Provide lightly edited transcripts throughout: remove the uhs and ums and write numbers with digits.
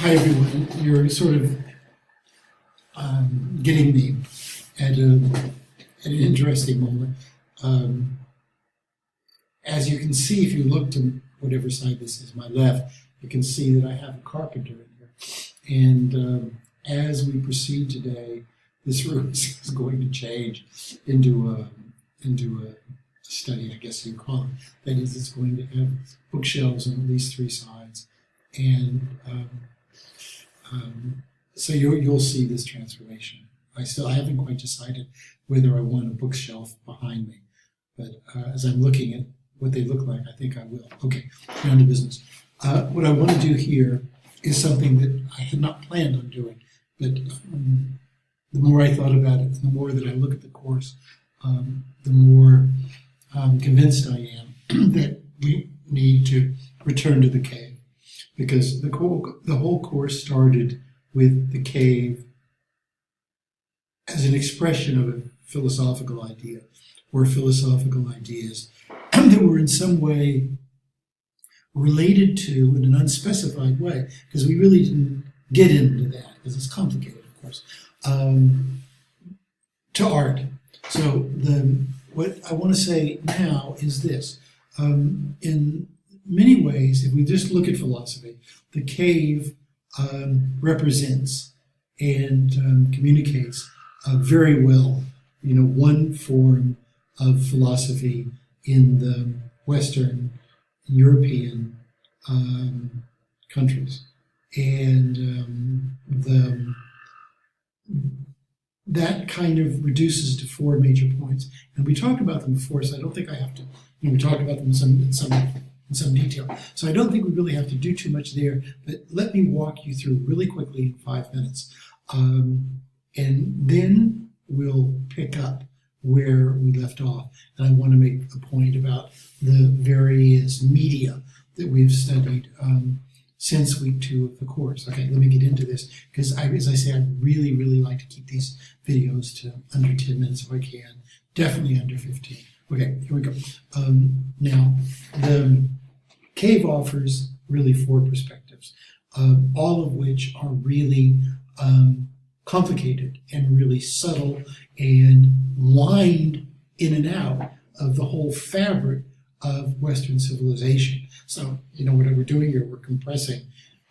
Hi everyone. You're sort of getting me at an interesting moment. Um, as you can see, if you look to whatever side this is, my left, you can see that I have a carpenter in here. And as we proceed today, this room is going to change into a study, I guess you'd call it. That is, it's going to have bookshelves on at least three sides, and so you'll see this transformation. I haven't quite decided whether I want a bookshelf behind me, but as I'm looking at what they look like, I think I will. Okay, down to business. What I want to do here is something that I had not planned on doing, but the more I thought about it, the more that I look at the course, the more convinced I am that we need to return to the cave, because the whole course started with the cave as an expression of a philosophical idea, or philosophical ideas that were in some way related to, in an unspecified way, because we really didn't get into that, because it's complicated, of course, to art. So what I want to say now is this. In many ways, if we just look at philosophy, the cave represents and communicates very well, one form of philosophy in the Western European countries, and that kind of reduces to four major points. And we talked about them before, so I don't think I have to. We talked about them in some detail. So I don't think we really have to do too much there. But let me walk you through really quickly in 5 minutes, and then we'll pick up where we left off. And I want to make a point about the various media that we've studied since week 2 of the course. Okay, let me get into this, because as I say, I really, really like to keep these videos to under 10 minutes if I can, definitely under 15. Okay, here we go. Now, the cave offers really 4 perspectives, all of which are really complicated and really subtle and lined in and out of the whole fabric of Western civilization. So, what we're doing here, we're compressing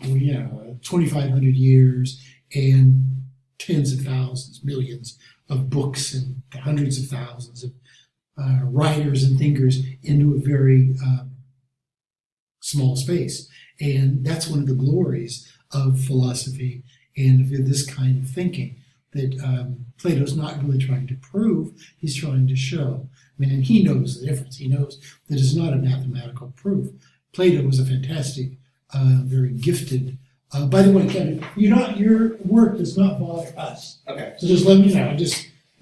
2,500 years and tens of thousands, millions of books and hundreds of thousands of writers and thinkers into a very small space. And that's one of the glories of philosophy and of this kind of thinking, that Plato's not really trying to prove, he's trying to show. And he knows the difference. He knows that it's not a mathematical proof. Plato was a fantastic, very gifted. By the way, Kevin, your work does not bother us. Okay. So just let me know.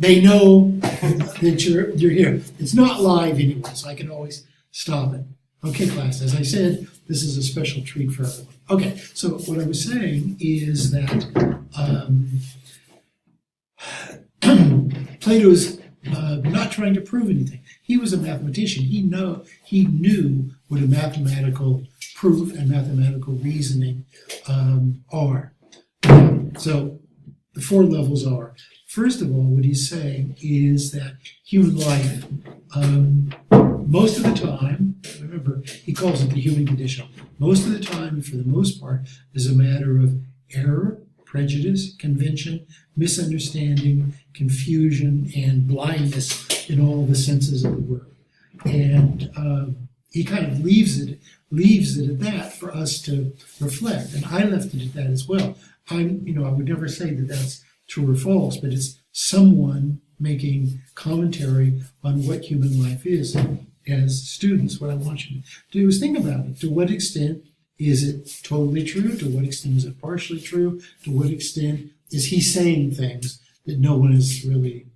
They know that you're here. It's not live anyway, so I can always stop it. Okay, class. As I said, this is a special treat for everyone. Okay. So what I was saying is that Plato's not trying to prove anything. He was a mathematician. He knew what a mathematical proof and mathematical reasoning are. So the 4 levels are, first of all, what he's saying is that human life, most of the time, remember, he calls it the human condition. Most of the time, and for the most part, is a matter of error, prejudice, convention, misunderstanding, confusion, and blindness in all the senses of the word. And he kind of leaves it at that for us to reflect. And I left it at that as well. I would never say that that's true or false, but it's someone making commentary on what human life is. As students, what I want you to do is think about it. To what extent is it totally true? To what extent is it partially true? To what extent is he saying things that no one is really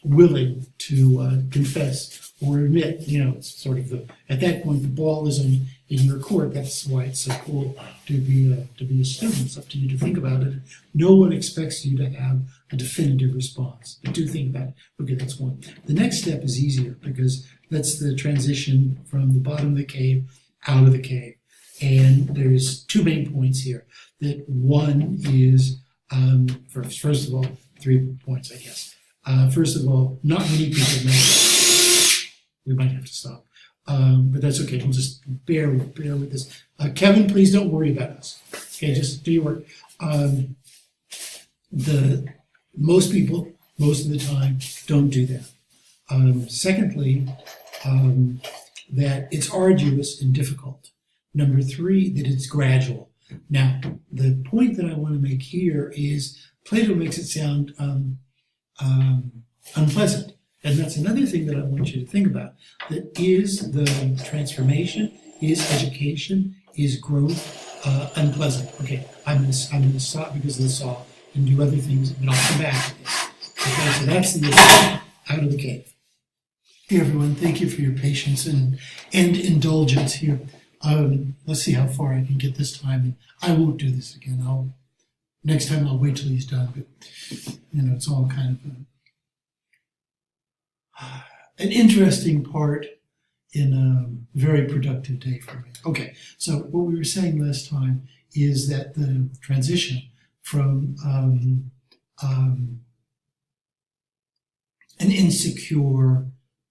willing to confess or admit? It's sort of at that point the ball is in your court. That's why it's so cool to be a student. It's up to you to think about it. No one expects you to have a definitive response, but do think about it. Okay, that's one. The next step is easier, because that's the transition from the bottom of the cave out of the cave. And there's two main points here. That one is, first of all, 3 points, I guess. First of all, not many people know that. We might have to stop. But that's okay. We'll just bear with this. Kevin, please don't worry about us. Okay, just do your work. Most people, most of the time, don't do that. Secondly, that it's arduous and difficult. Number 3, that it's gradual. Now, the point that I want to make here is Plato makes it sound unpleasant. And that's another thing that I want you to think about. That is the transformation, is education, is growth unpleasant? Okay, I'm going to stop because of the saw and do other things, but I'll come back to this. Okay, so that's the issue. Out of the cave. Hey everyone, thank you for your patience and indulgence here. Let's see how far I can get this time. I won't do this again. Next time I'll wait till he's done. But it's all kind of an interesting part in a very productive day for me. Okay, so what we were saying last time is that the transition from an insecure,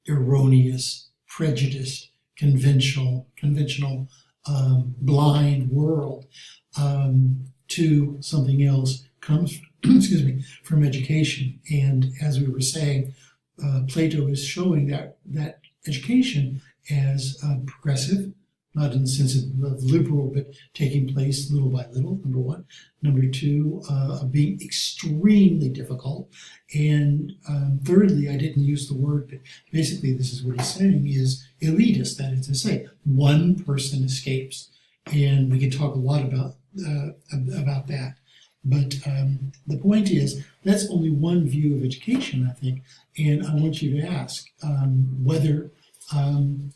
erroneous, prejudiced, conventional, blind world to something else comes, from education. And as we were saying, Plato is showing that education as progressive, not in the sense of liberal, but taking place little by little, number 1. Number 2, being extremely difficult. And thirdly, I didn't use the word, but basically this is what he's saying, is elitist. That is to say, one person escapes. And we can talk a lot about that. But the point is, that's only one view of education, I think. And I want you to ask whether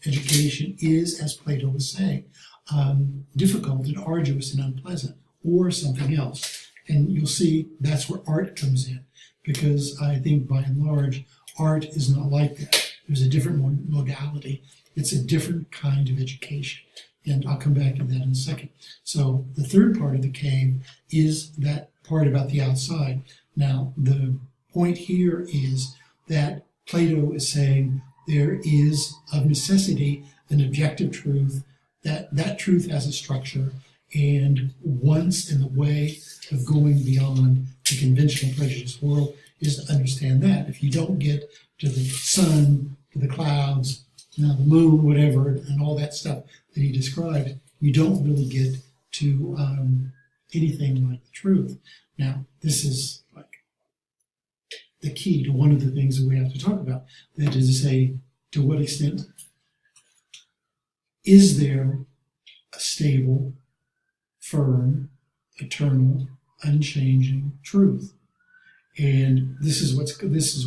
education is, as Plato was saying, difficult and arduous and unpleasant, or something else. And you'll see that's where art comes in, because I think by and large, art is not like that. There's a different modality. It's a different kind of education. And I'll come back to that in a second. So the third part of the cave is that part about the outside. Now, the point here is that Plato is saying there is, of necessity, an objective truth, that truth has a structure, and once in the way of going beyond the conventional prejudiced world is to understand that. If you don't get to the sun, to the clouds, the moon, whatever, and all that stuff that he described, you don't really get to anything like the truth. Now, this is like the key to one of the things that we have to talk about. That is to say, to what extent is there a stable, firm, eternal, unchanging truth? And this is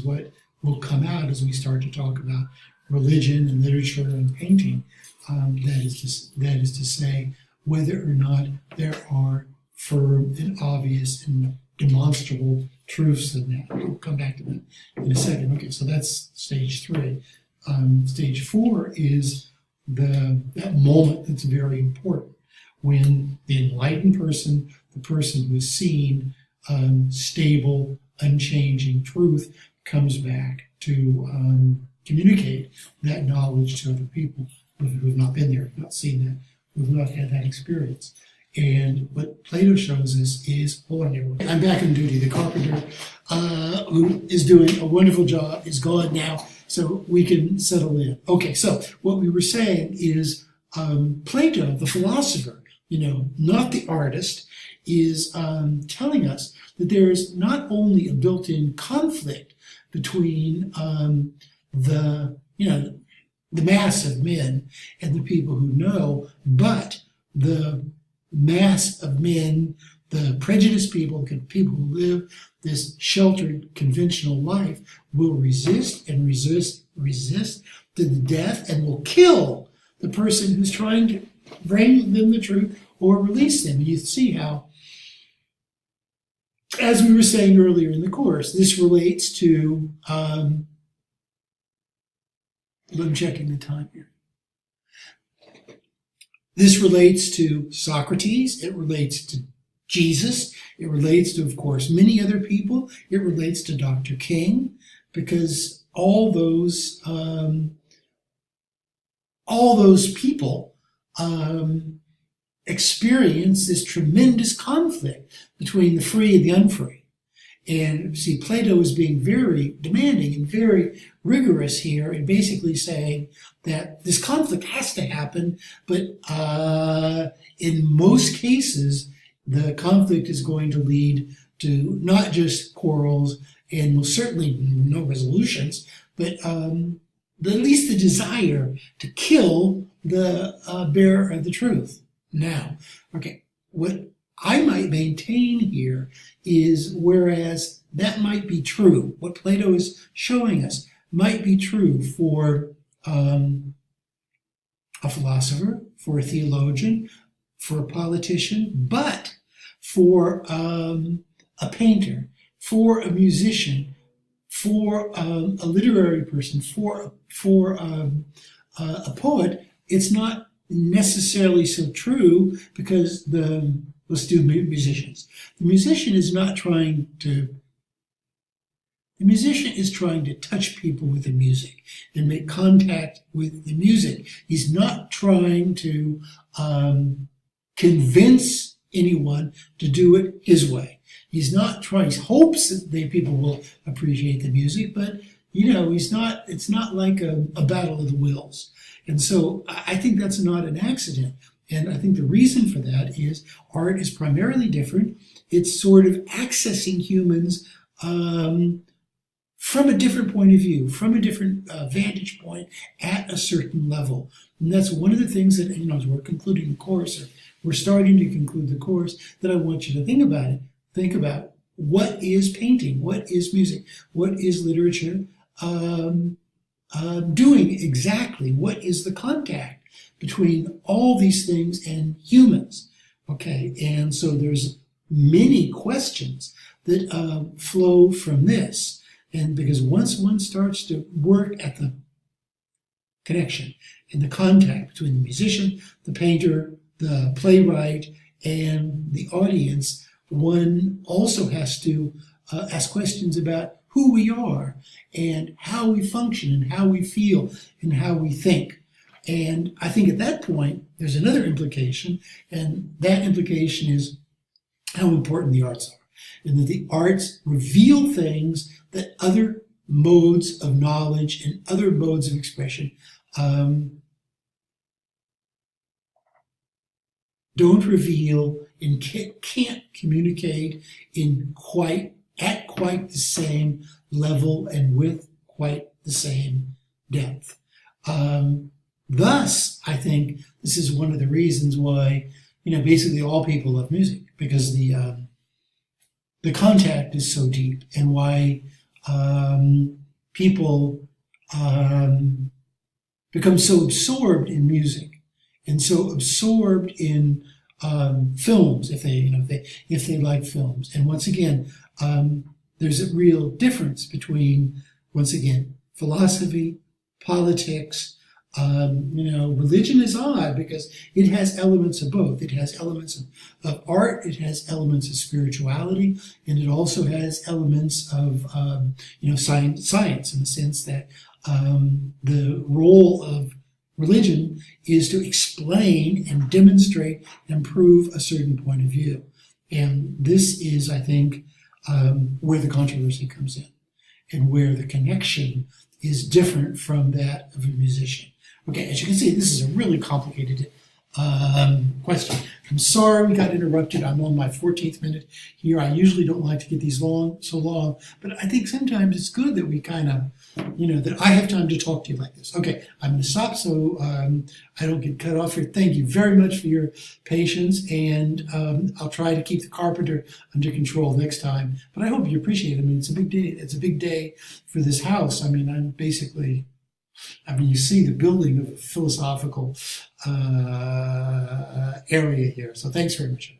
what will come out as we start to talk about religion and literature and painting. That is to say, whether or not there are firm and obvious and demonstrable truths in that. We'll come back to that in a second. Okay, so that's stage 3. Stage 4 is that moment that's very important, when the enlightened person, the person who's seen stable, unchanging truth, comes back to communicate that knowledge to other people who've not been there, who've not seen that, who've not had that experience. And what Plato shows us is, hold on everyone, I'm back on duty. The carpenter who is doing a wonderful job is gone now, so we can settle in. Okay, so what we were saying is Plato, the philosopher, not the artist, is telling us that there is not only a built-in conflict between the mass of men and the people who know, but the mass of men, the prejudiced people, the people who live this sheltered, conventional life, will resist and resist to the death, and will kill the person who's trying to bring them the truth or release them. And you see how, as we were saying earlier in the course, this relates to, I'm checking the time here. This relates to Socrates, it relates to Jesus, it relates to, of course, many other people, it relates to Dr. King, because all those people experience this tremendous conflict between the free and the unfree. And see, Plato is being very demanding and very rigorous here and basically saying that this conflict has to happen, but in most cases, the conflict is going to lead to not just quarrels and most certainly no resolutions, but at least the desire to kill the bearer of the truth. Now, okay, what I might maintain here is, whereas that might be true, what Plato is showing us might be true for a philosopher, for a theologian, for a politician, but for a painter, for a musician, for a literary person, for a poet, it's not necessarily so true, because let's do musicians. The musician is trying to touch people with the music and make contact with the music. He's not trying to convince anyone to do it his way. He's not trying, he hopes that people will appreciate the music, but it's not like a battle of the wills. And so I think that's not an accident. And I think the reason for that is art is primarily different. It's sort of accessing humans from a different point of view, from a different vantage point at a certain level. And that's one of the things that, as we're concluding the course, or we're starting to conclude the course, that I want you to think about it. Think about, what is painting? What is music? What is literature doing exactly? What is the contact between all these things and humans? Okay, and so there's many questions that flow from this. And because once one starts to work at the connection and the contact between the musician, the painter, the playwright, and the audience, one also has to ask questions about who we are and how we function and how we feel and how we think. And I think at that point, there's another implication, and that implication is how important the arts are. And that the arts reveal things that other modes of knowledge and other modes of expression don't reveal and can't communicate at quite the same level and with quite the same depth. Thus, I think this is one of the reasons why, basically all people love music, because the contact is so deep, and why people become so absorbed in music and so absorbed in films, if they like films. And once again, there's a real difference between, once again, philosophy, politics. Religion is odd because it has elements of both. It has elements of art, it has elements of spirituality, and it also has elements of science, in the sense that the role of religion is to explain and demonstrate and prove a certain point of view. And this is, I think, where the controversy comes in, and where the connection is different from that of a musician. Okay, as you can see, this is a really complicated question. I'm sorry we got interrupted. I'm on my 14th minute here. I usually don't like to get these so long, but I think sometimes it's good that we kind of, that I have time to talk to you like this. Okay, I'm going to stop so I don't get cut off here. Thank you very much for your patience, and I'll try to keep the carpenter under control next time. But I hope you appreciate it. I mean, it's a big day. It's a big day for this house. I mean, you see the building of a philosophical area here. So thanks very much.